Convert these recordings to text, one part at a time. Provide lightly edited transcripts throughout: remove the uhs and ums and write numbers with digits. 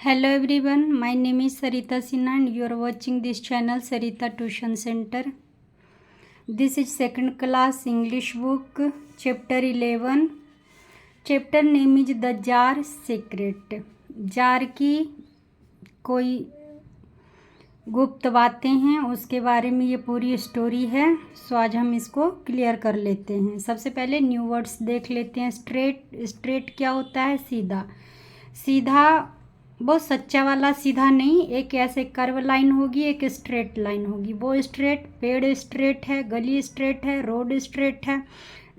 Hello everyone, my name is Sarita Sinha and you are watching this channel Sarita Tuition Center. This is second class English book, chapter 11. Chapter name is The Jar Secret. Jar की कोई गुप्त बातें हैं, उसके बारे में ये पूरी स्टोरी है। सो आज हम इसको क्लियर कर लेते हैं। सबसे पहले न्यू वर्ड्स देख लेते हैं। स्ट्रेट क्या होता है? सीधा। सीधा वो सच्चा वाला सीधा नहीं, एक ऐसे कर्व लाइन होगी, एक स्ट्रेट लाइन होगी। वो स्ट्रेट, पेड़ स्ट्रेट है, गली स्ट्रेट है, रोड स्ट्रेट है।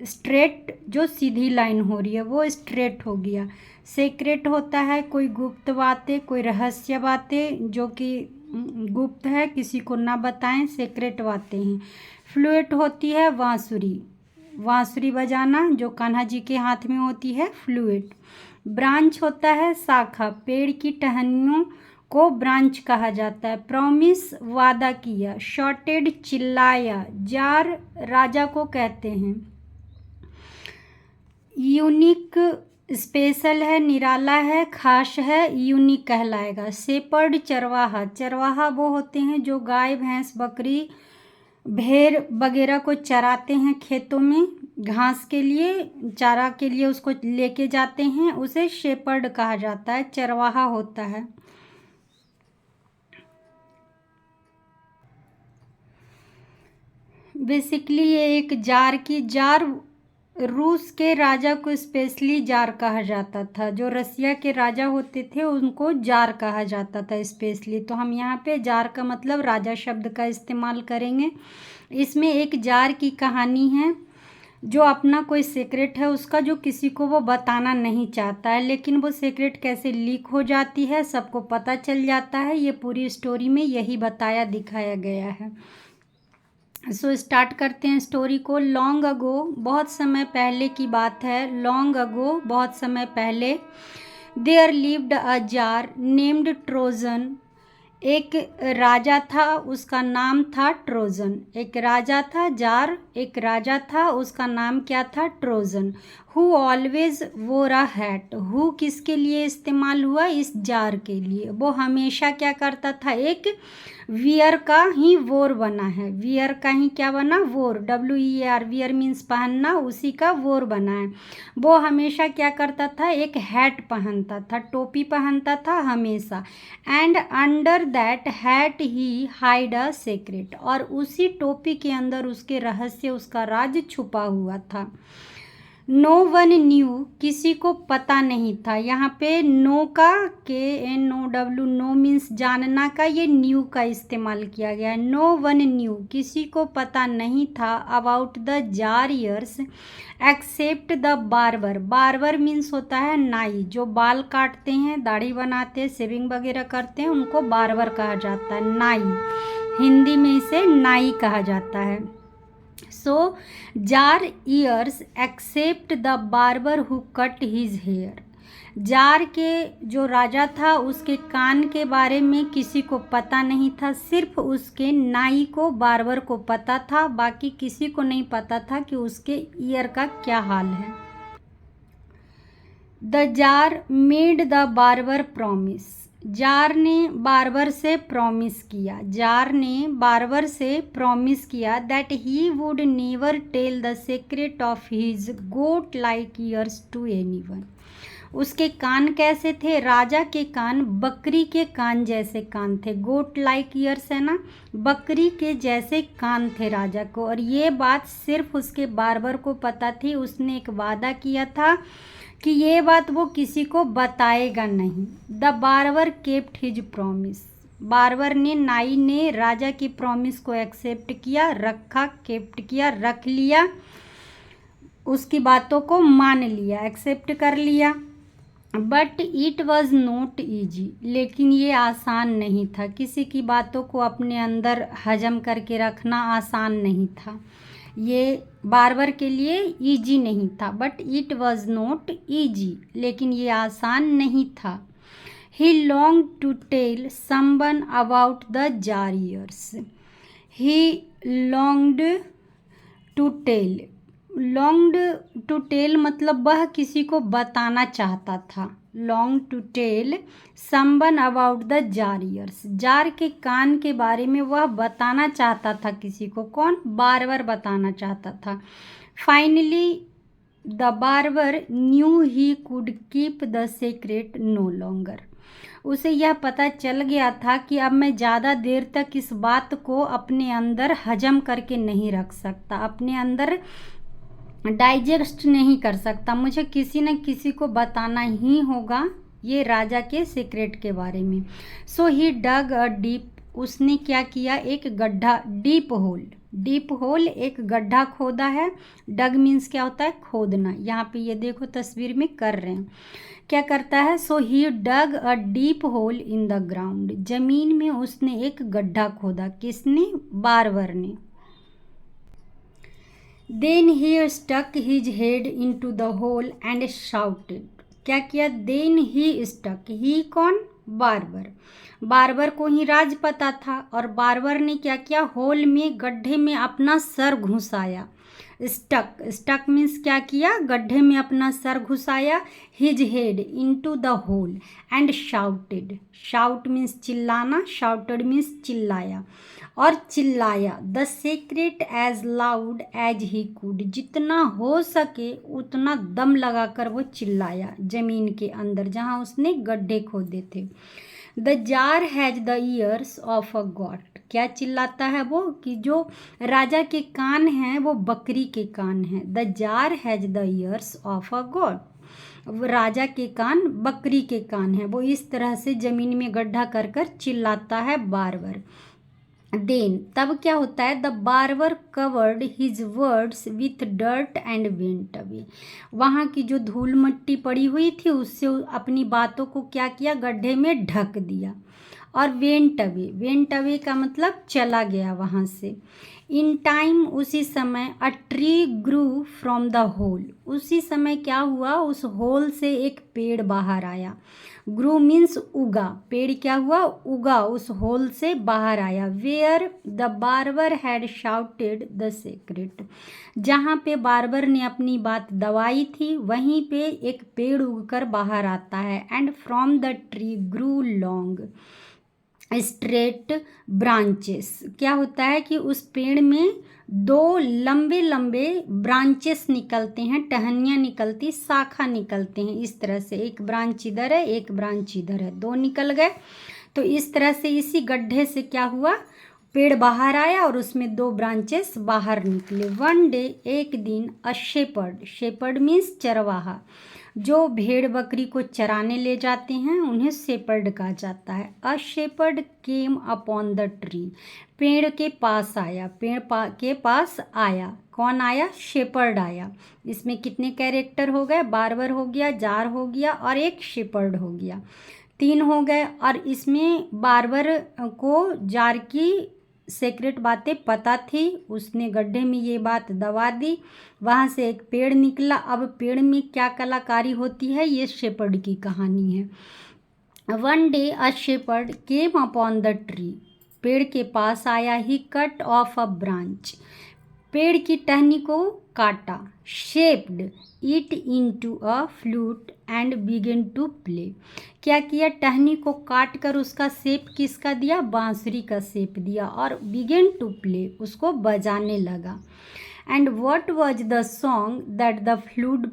स्ट्रेट जो सीधी लाइन हो रही है वो स्ट्रेट हो गया। सीक्रेट होता है कोई गुप्त बातें, कोई रहस्य बातें जो कि गुप्त है, किसी को ना बताएं, सीक्रेट बातें हैं। फ्लूएट होती है बांसुरी, बांसुरी बजाना जो कान्हा जी के हाथ में होती है, फ्लूएट। ब्रांच होता है शाखा, पेड़ की टहनियों को ब्रांच कहा जाता है। प्रॉमिस वादा किया। शॉर्टेड चिल्लाया, जार राजा को कहते हैं। यूनिक स्पेशल है, निराला है, खास है, यूनिक कहलाएगा। शेपर्ड चरवाहा, चरवाहा वो होते हैं जो गाय भैंस बकरी भेड़ वगैरह को चराते हैं, खेतों में घास के लिए, चारा के लिए उसको लेके जाते हैं, उसे शेपर्ड कहा जाता है, चरवाहा होता है। बेसिकली ये एक जार रूस के राजा को स्पेशली जार कहा जाता था। जो रसिया के राजा होते थे उनको जार कहा जाता था स्पेशली। तो हम यहाँ पे जार का मतलब राजा शब्द का इस्तेमाल करेंगे। इसमें एक जार की कहानी है जो अपना कोई सीक्रेट है उसका, जो किसी को वो बताना नहीं चाहता है, लेकिन वो सीक्रेट कैसे लीक हो जाती है, सबको पता चल जाता है। ये पूरी स्टोरी में यही बताया दिखाया गया है। सो स्टार्ट करते हैं स्टोरी को। लॉन्ग अगो, बहुत समय पहले की बात है। लॉन्ग अगो, बहुत समय पहले। There lived a tsar named Trojan, एक राजा था, उसका नाम था ट्रोजन। एक राजा था, जार एक राजा था, उसका नाम क्या था? ट्रोजन। हु ऑलवेज वोर अ हैट, हु किसके लिए इस्तेमाल हुआ? इस जार के लिए। वो हमेशा क्या करता था? एक वियर का ही वोर बना है। वियर का ही क्या बना? वोर, WEAR, वियर मीन्स पहनना, उसी का वोर बना है। वो हमेशा क्या करता था? एक हैट पहनता था, टोपी पहनता था हमेशा। And under that hat he hide a secret, और उसी टोपी के अंदर उसके रहस्य, उसका राज छुपा हुआ था। नो वन न्यू, किसी को पता नहीं था। यहाँ पे नो का KNOW, नो मीन्स जानना का, ये न्यू का इस्तेमाल किया गया है। नो वन न्यू, किसी को पता नहीं था। About the jar ears except the barber, barber means होता है नाई, जो बाल काटते हैं, दाढ़ी बनाते हैं, शेविंग वगैरह करते हैं, उनको बार्बर कहा जाता है, नाई। हिंदी में इसे नाई कहा जाता है। So czar ears except the barber who cut his hair, czar के जो राजा था उसके कान के बारे में किसी को पता नहीं था, सिर्फ उसके नाई को, बार्बर को पता था, बाकी किसी को नहीं पता था कि उसके ईयर का क्या हाल है। The tsar made the barber promise, tsar ने बार्बर से प्रॉमिस किया, जार ने बार्बर से प्रॉमिस किया that he would never tell the secret of his goat like ears to anyone. उसके कान कैसे थे? राजा के कान बकरी के कान जैसे कान थे। गोट लाइक ईयर्स है ना, बकरी के जैसे कान थे राजा को, और ये बात सिर्फ उसके बार्बर को पता थी। उसने एक वादा किया था कि ये बात वो किसी को बताएगा नहीं। The barber kept his promise, barber ने, नाई ने राजा की प्रॉमिस को एक्सेप्ट किया, रखा, केप्ट किया, रख लिया, उसकी बातों को मान लिया, एक्सेप्ट कर लिया। But it was not easy, लेकिन ये आसान नहीं था। किसी की बातों को अपने अंदर हजम करके रखना आसान नहीं था, ये बार्बर के लिए ईजी नहीं था। But it was not easy, लेकिन ये आसान नहीं था। He long to tell someone about the jar ears, he longed to tell, longed to tell मतलब वह किसी को बताना चाहता था। Long to tell someone about the jar ears, czar के कान के बारे में वह बताना चाहता था किसी को। कौन? बार्बर बताना चाहता था। Finally the barber knew he could keep the secret no longer, उसे यह पता चल गया था कि अब मैं ज़्यादा देर तक इस बात को अपने अंदर हजम करके नहीं रख सकता, अपने अंदर डाइजेस्ट नहीं कर सकता, मुझे किसी न किसी को बताना ही होगा ये राजा के सीक्रेट के बारे में। सो ही डग अ डीप, उसने क्या किया? एक गड्ढा, डीप होल। डीप होल एक गड्ढा खोदा है। डग मीन्स क्या होता है? खोदना। यहाँ पे ये देखो तस्वीर में कर रहे हैं, क्या करता है? So he dug a deep hole in the ground, जमीन में उसने एक गड्ढा खोदा। किसने? बार्बर ने। Then he stuck his head into the hole and shouted, क्या किया? देन ही स्टक, ही कौन? बार्बर। बार्बर को ही राज पता था और बार्बर ने क्या किया? होल में, गड्ढे में अपना सर घुसाया। स्टक, स्टक मीन्स क्या किया? गड्ढे में अपना सर घुसाया। His head into the hole and shouted, shout means चिल्लाना, शाउटेड मीन्स चिल्लाया, और चिल्लाया the secret as loud as he could, जितना हो सके उतना दम लगाकर वो चिल्लाया जमीन के अंदर जहाँ उसने गड्ढे खोदे थे। The jar has the ears of a got, क्या चिल्लाता है वो? कि जो राजा के कान हैं वो बकरी के कान हैं। The jar has the ears of a goat, राजा के कान बकरी के कान हैं। वो इस तरह से जमीन में गड्ढा कर कर चिल्लाता है बार। देन तब क्या होता है? The barber covered his words with dirt and went away, वहाँ की जो धूल मिट्टी पड़ी हुई थी उससे अपनी बातों को क्या किया? गड्ढे में ढक दिया। और वेंट अवे, वेंट अवे का मतलब चला गया वहाँ से। इन टाइम, उसी समय, a tree grew from the hole, उसी समय क्या हुआ? उस होल से एक पेड़ बाहर आया। ग्रू मीन्स उगा, पेड़ क्या हुआ? उगा, उस होल से बाहर आया। Where the barber had shouted the secret, जहाँ पे बार्बर ने अपनी बात दबाई थी वहीं पे एक पेड़ उगकर बाहर आता है। And from the tree grew long straight branches, क्या होता है कि उस पेड़ में दो लंबे लंबे ब्रांचेस निकलते हैं, टहनियाँ निकलती, शाखा निकलते हैं। इस तरह से एक ब्रांच इधर है, एक ब्रांच इधर है, दो निकल गए। तो इस तरह से इसी गड्ढे से क्या हुआ? पेड़ बाहर आया और उसमें दो ब्रांचेस बाहर निकले। वन डे, एक दिन, अ शेपर्ड, शेपर्ड मीन्स चरवाहा, जो भेड़ बकरी को चराने ले जाते हैं उन्हें शेपर्ड कहा जाता है। A shepherd came upon the tree, पेड़ के पास आया, के पास आया। कौन आया? शेपर्ड आया। इसमें कितने कैरेक्टर हो गए? बार्बर हो गया, जार हो गया और एक शेपर्ड हो गया, तीन हो गए। और इसमें बार्बर को जार की सीक्रेट बातें पता थी, उसने गड्ढे में ये बात दबा दी, वहाँ से एक पेड़ निकला। अब पेड़ में क्या कलाकारी होती है, ये शेपर्ड की कहानी है। One day a shepherd came upon the tree, पेड़ के पास आया। He cut off a branch, पेड़ की टहनी को काटा। Shaped it into a flute and begin to play, क्या किया? टहनी को काट कर उसका शेप किसका दिया? बांसुरी का शेप दिया। और बिगिन टू प्ले, उसको बजाने लगा। And what was the song that the flute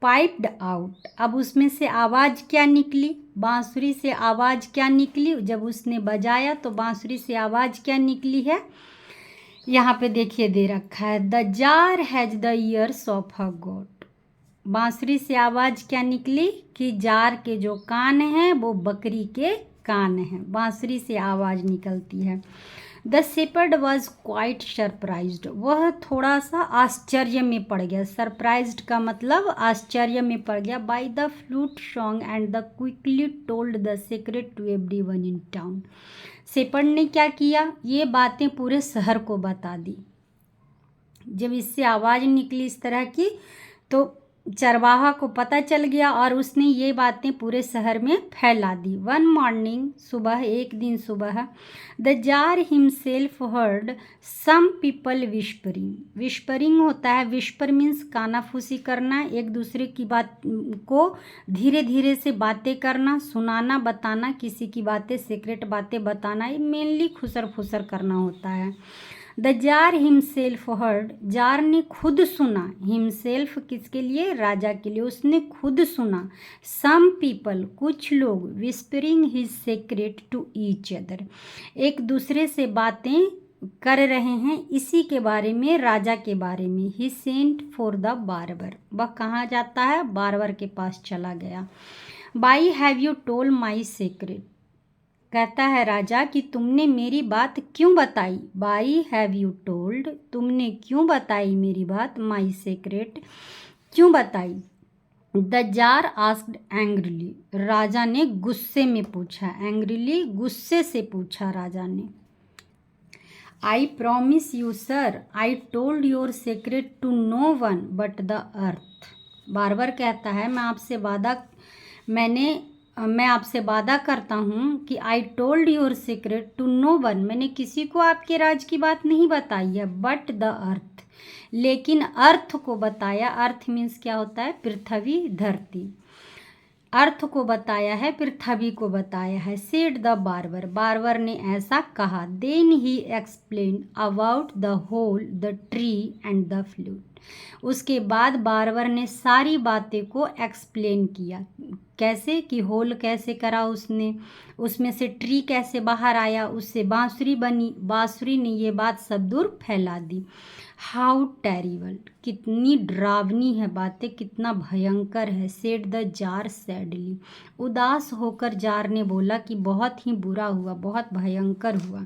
piped out, अब उसमें से आवाज़ क्या निकली? बांसुरी से आवाज़ क्या निकली? जब उसने बजाया तो बांसुरी से आवाज़ क्या निकली है? यहाँ पे देखिए दे रखा है, the jar has the ears of a got, बांसुरी से आवाज़ क्या निकली? कि जार के जो कान हैं वो बकरी के कान हैं, बांसुरी से आवाज़ निकलती है। The shepherd was quite surprised, वह थोड़ा सा आश्चर्य में पड़ गया। सरप्राइज्ड का मतलब आश्चर्य में पड़ गया। By the flute song and the quickly told the secret to everyone in town, shepherd ने क्या किया? ये बातें पूरे शहर को बता दी। जब इससे आवाज़ निकली इस तरह की तो चरवाहा को पता चल गया और उसने ये बातें पूरे शहर में फैला दी। वन मॉर्निंग, सुबह, एक दिन सुबह, the tsar himself heard some people whispering. Whispering होता है, विस्पर मीन्स कानाफूसी करना, एक दूसरे की बात को धीरे धीरे से बातें करना, सुनाना, बताना, किसी की बातें, सीक्रेट बातें बताना, ये मेनली खुसर फुसर करना होता है। The tsar himself heard, jar ने खुद सुना, हिमसेल्फ किसके लिए, राजा के लिए, उसने खुद सुना, सम पीपल, कुछ लोग, whispering his secret to each other, एक दूसरे से बातें कर रहे हैं इसी के बारे में, राजा के बारे में। ही सेंट फॉर द बार्बर, वह कहाँ जाता है, बार्बर के पास चला गया। By have you told my secret, कहता है राजा कि तुमने मेरी बात क्यों बताई। बाई हैव यू टोल्ड, तुमने क्यों बताई मेरी बात, माई सीक्रेट, क्यों बताई। द जार आस्क्ड एंग्रीली, राजा ने गुस्से में पूछा, एंग्रीली गुस्से से पूछा राजा ने। I promise you sir, I told your secret to no one but the earth. बार कहता है मैं आपसे वादा करता हूँ कि I told your secret to no one, मैंने किसी को आपके राज की बात नहीं बताई है, बट द अर्थ, लेकिन अर्थ को बताया। अर्थ मीन्स क्या होता है, पृथ्वी, धरती, अर्थ को बताया है, पृथ्वी को बताया है। सेड द बार्बर, बार्बर ने ऐसा कहा। Then he explain about the hole, the tree and the flute, उसके बाद बार्बर ने सारी बातें को एक्सप्लेन किया। कैसे कि होल कैसे करा उसने, उसमें से ट्री कैसे बाहर आया, उससे बांसुरी बनी, बांसुरी ने ये बात सब दूर फैला दी। हाउ टेरिबल, कितनी डरावनी है बातें, कितना भयंकर है। सेड द जार सैडली, उदास होकर जार ने बोला कि बहुत ही बुरा हुआ, बहुत भयंकर हुआ।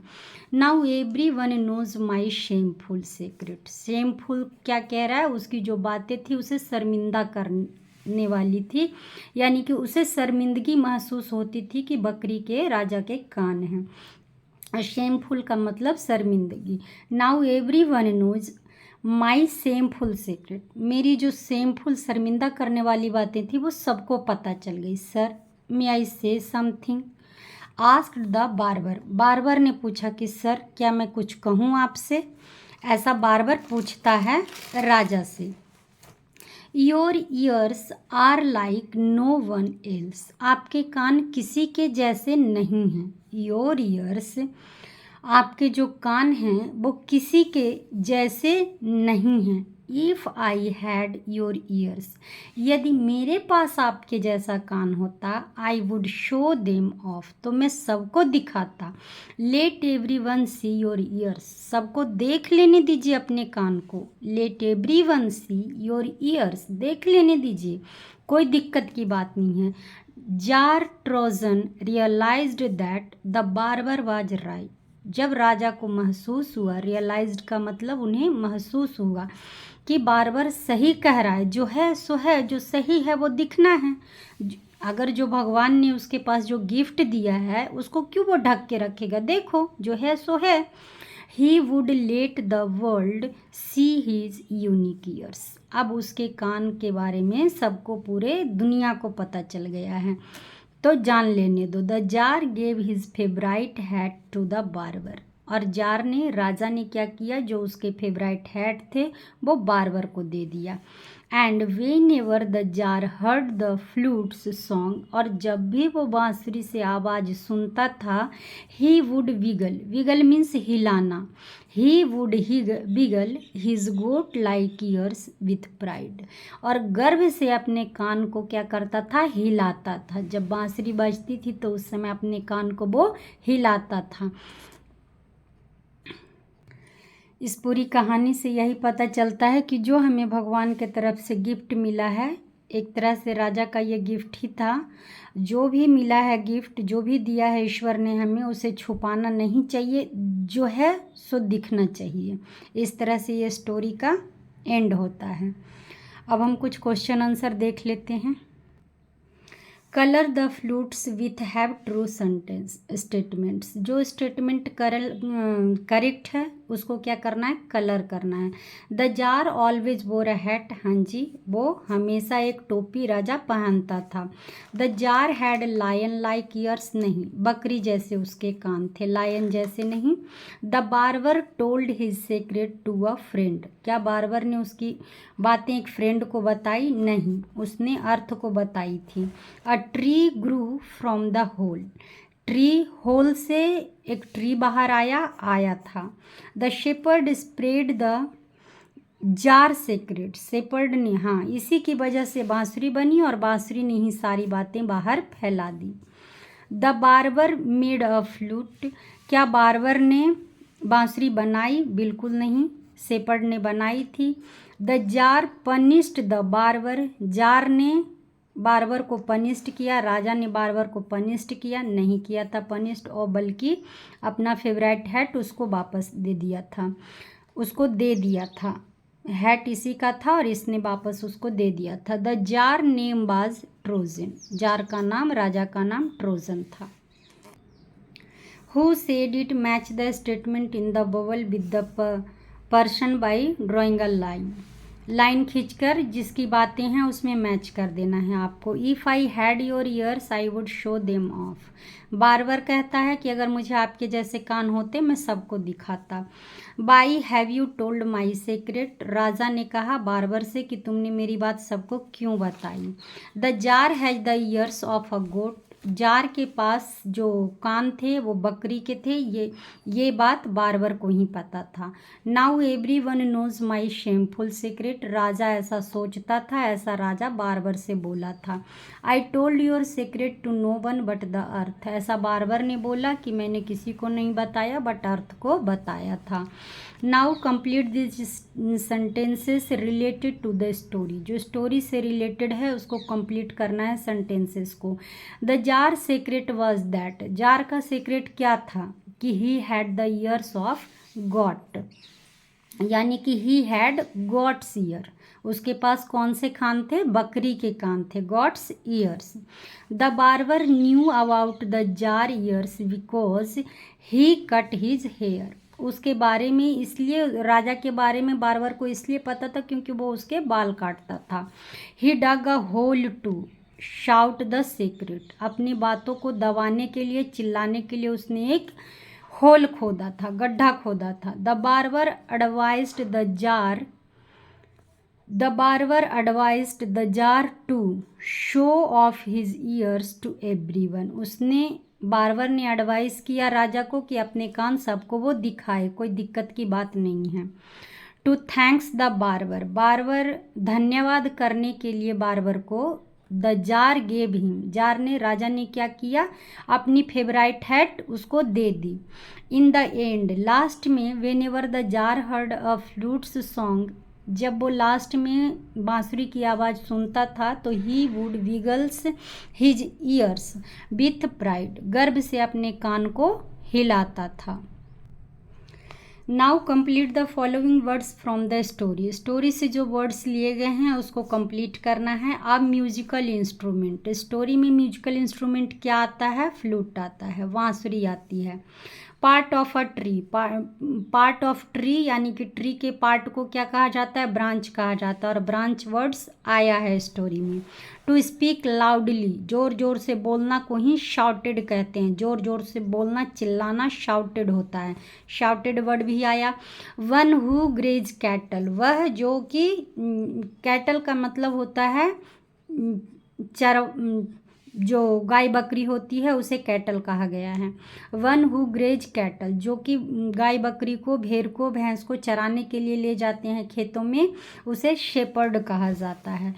Now every one knows my shameful secret, shameful क्या कह रहा है, उसकी जो बातें थी उसे शर्मिंदा करने वाली थी, यानी कि उसे शर्मिंदगी महसूस होती थी कि बकरी के राजा के कान हैं। शेमफुल का मतलब शर्मिंदगी। Now every one knows my shameful secret, मेरी जो सेमफुल शर्मिंदा करने वाली बातें थी वो सबको पता चल गई। सर मे आई से something, asked the barber, barber ने पूछा कि सर क्या मैं कुछ कहूँ आपसे, ऐसा बार्बर पूछता है राजा से। Your ears are like no one else, आपके कान किसी के जैसे नहीं हैं। योर ईयर्स, आपके जो कान हैं वो किसी के जैसे नहीं हैं। If I had your ears, यदि मेरे पास आपके जैसा कान होता, I would show them off, तो मैं सबको दिखाता। Let every one see your ears, सबको देख लेने दीजिए अपने कान को। Let every one see your ears, देख लेने दीजिए, कोई दिक्कत की बात नहीं है। Tsar Trojan realized that the barber was right, जब राजा को महसूस हुआ, रियलाइज्ड का मतलब उन्हें महसूस हुआ कि बार्बर सही कह रहा है, जो है सो है, जो सही है वो दिखना है। अगर जो भगवान ने उसके पास जो गिफ्ट दिया है उसको क्यों वो ढक के रखेगा, देखो जो है सो है। He would let the world see his unique ears, अब उसके कान के बारे में सबको, पूरे दुनिया को पता चल गया है, तो जान लेने दो। The tsar gave his favourite hat to the barber, और जार ने, राजा ने क्या किया, जो उसके फेवराइट हैट थे वो बार्बर को दे दिया। And whenever the jar heard the flutes song, और जब भी वो बांसुरी से आवाज़ सुनता था, he would wiggle, wiggle means हिलाना, he would wiggle his goat like ears with pride, और गर्व से अपने कान को क्या करता था, हिलाता था। जब बांसुरी बजती थी तो उस समय अपने कान को वो हिलाता था। इस पूरी कहानी से यही पता चलता है कि जो हमें भगवान के तरफ से गिफ्ट मिला है, एक तरह से राजा का ये गिफ्ट ही था, जो भी मिला है गिफ्ट, जो भी दिया है ईश्वर ने हमें, उसे छुपाना नहीं चाहिए, जो है सो दिखना चाहिए। इस तरह से ये स्टोरी का एंड होता है। अब हम कुछ क्वेश्चन आंसर देख लेते हैं। Colour the flutes with have true sentence statements, जो स्टेटमेंट करेक्ट है उसको क्या करना है, कलर करना है। द जार ऑलवेज वोर अ हैट, हाँ जी, वो हमेशा एक टोपी राजा पहनता था। The tsar had lion like ears, नहीं, बकरी जैसे उसके कान थे, लायन जैसे नहीं। The barber told his secret to a friend, क्या बार्बर ने उसकी बातें एक फ्रेंड को बताई, नहीं, उसने अर्थ को बताई थी। A tree grew from the hole, tree hole से एक ट्री बाहर आया था। The shepherd spread the tsar secret, shepherd ने, हाँ, इसी की वजह से बांसुरी बनी और बांसुरी ने ही सारी बातें बाहर फैला दी। The barber made a flute, क्या बार्बर ने बांसुरी बनाई, बिल्कुल नहीं, शेपर्ड ने बनाई थी। The czar punished the barber, czar ने बार्बर को पनिश्ड किया, राजा ने बार्बर को पनिश्ड किया, नहीं किया था पनिश्ड, और बल्कि अपना फेवरेट हैट उसको वापस दे दिया था, उसको दे दिया था। हैट इसी का था और इसने वापस उसको दे दिया था। The jar name was Trojan, jar का नाम, राजा का नाम ट्रोजन था। Who said it match the statement in the bubble with the person by drawing a line, line खींचकर जिसकी बातें हैं उसमें मैच कर देना है आपको। If I had your years I would show them of, barber कहता है कि अगर मुझे आपके जैसे कान होते मैं सबको दिखाता। Why have you told my secret, राजा ने कहा बार्बर से कि तुमने मेरी बात सबको क्यों बताई। The jar has the ears of a goat, tsar के पास जो कान थे वो बकरी के थे, ये बात बार्बर को ही पता था। Now every one knows my shameful secret, राजा ऐसा सोचता था, ऐसा राजा बार्बर से बोला था। I told your secret to no one but the earth, ऐसा बार्बर ने बोला कि मैंने किसी को नहीं बताया बट अर्थ को बताया था। Now complete this sentences related to the story, जो स्टोरी से रिलेटेड है उसको कंप्लीट करना है सेंटेंसेस को। The tsar secret was that, tsar का सीक्रेट क्या था कि he had the ears of goat, यानी कि ही हैड गॉट्स ईयर, उसके पास कौन से कान थे, बकरी के कान थे, goats ears. The barber knew about the jar ears because he cut his hair, उसके बारे में इसलिए, राजा के बारे में बार्बर को इसलिए पता था क्योंकि वो उसके बाल काटता था। He dug a hole to shout the secret, अपनी बातों को दबाने के लिए, चिल्लाने के लिए उसने एक होल खोदा था, गड्ढा खोदा था। The barber advised the tsar to show off his ears to everyone, उसने, बार्बर ने एडवाइस किया राजा को कि अपने कान सबको वो दिखाए, कोई दिक्कत की बात नहीं है। To thanks the barber, barber धन्यवाद करने के लिए बार्बर को, the tsar gave him, tsar ने, राजा ने क्या किया, अपनी फेवरेट हैट उसको दे दी। इन द एंड, लास्ट में, whenever the jar heard a flutes song, जब वो लास्ट में बांसुरी की आवाज़ सुनता था तो he would विगल्स his years with pride, गर्व से अपने कान को हिलाता था। Now complete the following words from the story, story से जो वर्ड्स लिए गए हैं उसको कंप्लीट करना है। अब म्यूजिकल इंस्ट्रूमेंट, स्टोरी में म्यूजिकल इंस्ट्रूमेंट क्या आता है, फ्लूट आता है, बांसुरी आती है। Part of a tree, part of tree यानी कि ट्री के पार्ट को क्या कहा जाता है, ब्रांच कहा जाता है, और ब्रांच वर्ड्स आया है स्टोरी में। टू स्पीक लाउडली, जोर जोर से बोलना को ही शाउटेड कहते हैं, जोर जोर से बोलना, चिल्लाना शाउटेड होता है, शाउटेड वर्ड भी आया। वन हु ग्रेज कैटल, वह जो कि, कैटल का मतलब होता है जो गाय बकरी होती है उसे कैटल कहा गया है। वन हु ग्रेज कैटल, जो कि गाय बकरी को, भेड़ को, भैंस को चराने के लिए ले जाते हैं खेतों में, उसे शेपर्ड कहा जाता है।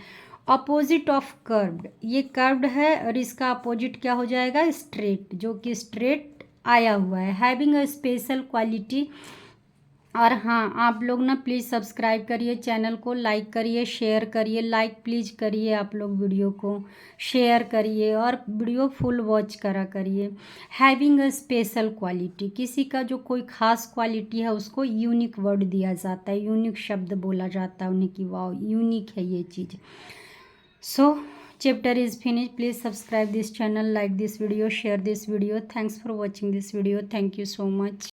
अपोजिट ऑफ कर्व्ड, ये कर्व्ड है और इसका अपोजिट क्या हो जाएगा, स्ट्रेट, जो कि स्ट्रेट आया हुआ है। हैविंग अ स्पेशल क्वालिटी, और हाँ, आप लोग ना प्लीज़ सब्सक्राइब करिए चैनल को, लाइक करिए, शेयर करिए, लाइक प्लीज़ करिए, आप लोग वीडियो को शेयर करिए और वीडियो फुल वॉच करा करिए। हैविंग अ स्पेशल क्वालिटी, किसी का जो कोई ख़ास क्वालिटी है उसको यूनिक वर्ड दिया जाता है, यूनिक शब्द बोला जाता है उन्हें कि वाह यूनिक है ये चीज़। सो chapter is finished. Please subscribe this channel, like this video, share this video. Thanks for watching this video. Thank you so much.